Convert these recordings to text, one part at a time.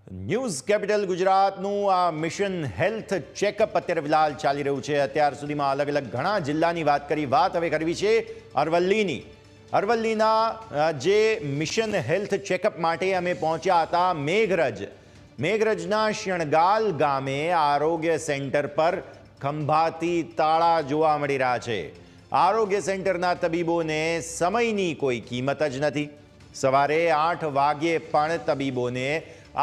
News capital ગુજરાતનું આ mission health checkup અત્યારે ફિલહાલ ચાલી રહ્યું છે। અત્યાર સુધીમાં અલગ અલગ ઘણા જિલ્લાની વાત હવે કરવી છે અરવલ્લીની। અરવલ્લીના જે મિશન હેલ્થ ચેકઅપ માટે અમે પહોંચ્યા હતા મેઘરજના શણગાલ ગામે આરોગ્ય સેન્ટર પર ખંભાતી તાળા જોવા મળી રહ્યા છે। આરોગ્ય સેન્ટરના તબીબોને સમયની કોઈ કિંમત જ નથી। સવારે 8 વાગ્યે પણ તબીબોને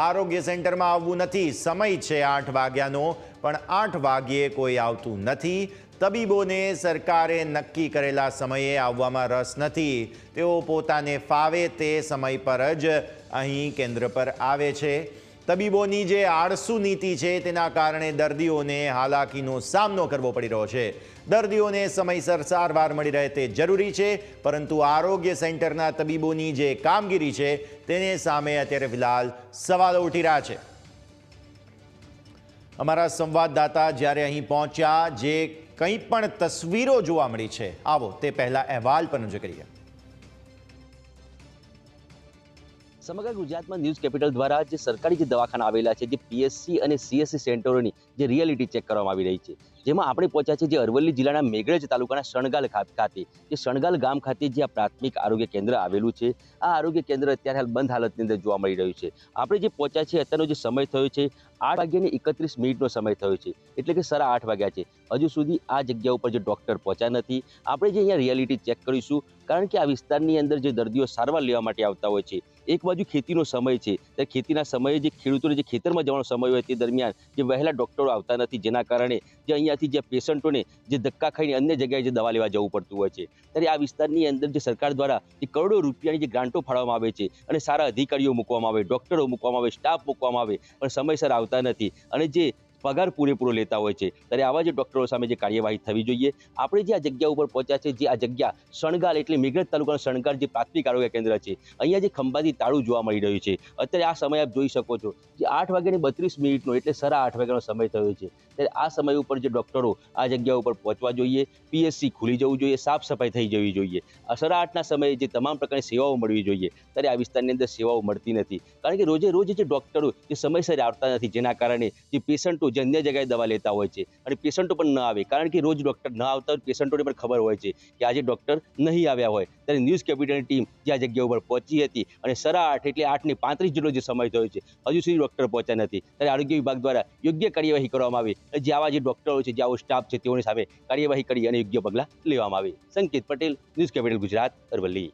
આરોગ્ય સેન્ટરમાં આવવું નથી। સમય છે 8 વાગ્યાનો, પણ 8 વાગ્યે કોઈ આવતું નથી। તબીબોને સરકારે નક્કી કરેલા સમયે આવવામાં રસ નથી। તેઓ પોતાને ફાવે તે સમય પર જ અહીં કેન્દ્ર પર આવે છે। તબીબોની જે આળસુ નીતિ છે તેના કારણે દર્દીઓને હાલાકીનો સામનો કરવો પડી રહ્યો છે। દર્દીઓને સમયસર સારવાર મળી રહે તે જરૂરી છે, પરંતુ આરોગ્ય સેન્ટરના તબીબોની જે કામગીરી છે તેને સામે અત્યારે ફિલહાલ સવાલો ઉઠી રહ્યા છે। અમારા સંવાદદાતા જ્યારે અહીં પહોંચ્યા, જે કંઈ પણ તસવીરો જોવા મળી છે, આવો તે પહેલા અહેવાલ પર નજર કરીએ। સમગ્ર ગુજરાતમાં ન્યૂઝ કેપિટલ દ્વારા જે સરકારી જે દવાખાના આવેલા છે, જે પીએસસી અને સીએસસી સેન્ટરોની જે રિયાલિટી ચેક કરવામાં આવી રહી છે, જેમાં આપણે પહોંચ્યા છે જે અરવલ્લી જિલ્લાના મેઘરજ તાલુકાના શણગાલ ખાતે, જે શણગાલ ગામ ખાતે જે આ પ્રાથમિક આરોગ્ય કેન્દ્ર આવેલું છે। આ આરોગ્ય કેન્દ્ર અત્યારે હાલ બંધ હાલતની અંદર જોવા મળી રહ્યું છે। આપણે જે પહોંચ્યા છે અત્યારનો જે સમય થયો છે 8:31 સમય થયો છે, એટલે કે 8:30 વાગ્યા છે। હજુ સુધી આ જગ્યા ઉપર જે ડોક્ટર પહોંચ્યા નથી। આપણે જે અહીંયા રિયાલિટી ચેક કરીશું, કારણ કે આ વિસ્તારની અંદર જે દર્દીઓ સારવાર લેવા માટે આવતા હોય છે, એક બાજુ ખેતીનો સમય છે, ત્યારે ખેતીના સમયે જે ખેડૂતોને જે ખેતરમાં જવાનો સમય હોય તે દરમિયાન જે વહેલા ડોક્ટરો આવતા નથી, જેના કારણે જે અહીંયાથી જે પેશન્ટોને જે ધક્કા ખાઈને અન્ય જગ્યાએ જે દવા લેવા જવું પડતું હોય છે। ત્યારે આ વિસ્તારની અંદર જે સરકાર દ્વારા જે કરોડો રૂપિયાની જે ગ્રાન્ટો ફાળવવામાં આવે છે અને સારા અધિકારીઓ મૂકવામાં આવે, ડોક્ટરો મૂકવામાં આવે, સ્ટાફ મૂકવામાં આવે, પણ સમયસર આવતા નથી અને જે પગાર પૂરેપૂરો લેતા હોય છે, ત્યારે આવા જે ડોક્ટરો સામે જે કાર્યવાહી થવી જોઈએ। આપણે જે આ જગ્યા ઉપર પહોંચ્યા છે, જે આ જગ્યા શણગાલ એટલે મેઘરજ તાલુકાનું શણગાલ જે પ્રાથમિક આરોગ્ય કેન્દ્ર છે, અહીંયા જે ખંભાતી તાળું જોવા મળી રહ્યું છે। અત્યારે આ સમય આપ જોઈ શકો છો, જે 8:32 એટલે 8:30 વાગ્યાનો સમય થયો છે। ત્યારે આ સમય ઉપર જે ડોક્ટરો આ જગ્યા ઉપર પહોંચવા જોઈએ, પીએસસી ખુલી જવું જોઈએ, સાફ સફાઈ થઈ જવી જોઈએ। 8:30ના સમયે જે તમામ પ્રકારની સેવાઓ મળવી જોઈએ, ત્યારે આ વિસ્તારની અંદર સેવાઓ મળતી નથી, કારણ કે રોજે રોજ જે ડોક્ટરો જે સમયસર આવતા નથી, જેના કારણે જે પેશન્ટો જે અન્ય જગ્યાએ દવા લેતા હોય છે અને પેશન્ટો પણ ન આવે, કારણ કે રોજ ડોક્ટર ન આવતા હોય, પેશન્ટોને પણ ખબર હોય છે કે આજે ડોક્ટર નહીં આવ્યા હોય। ત્યારે ન્યૂઝ કેપિટલની ટીમ જે આ જગ્યા ઉપર પહોંચી હતી અને 8:30 એટલે 8:35 જેટલો જે સમય થયો છે, હજુ સુધી ડોક્ટર પહોંચ્યા નથી। ત્યારે આરોગ્ય વિભાગ દ્વારા યોગ્ય કાર્યવાહી કરવામાં આવે, જે આવા જે ડોક્ટરો છે, જે આવો સ્ટાફ છે, તેઓની સામે કાર્યવાહી કરી અને યોગ્ય પગલાં લેવામાં આવે। સંકેત પટેલ, ન્યૂઝ કેપિટલ ગુજરાત, અરવલ્લી।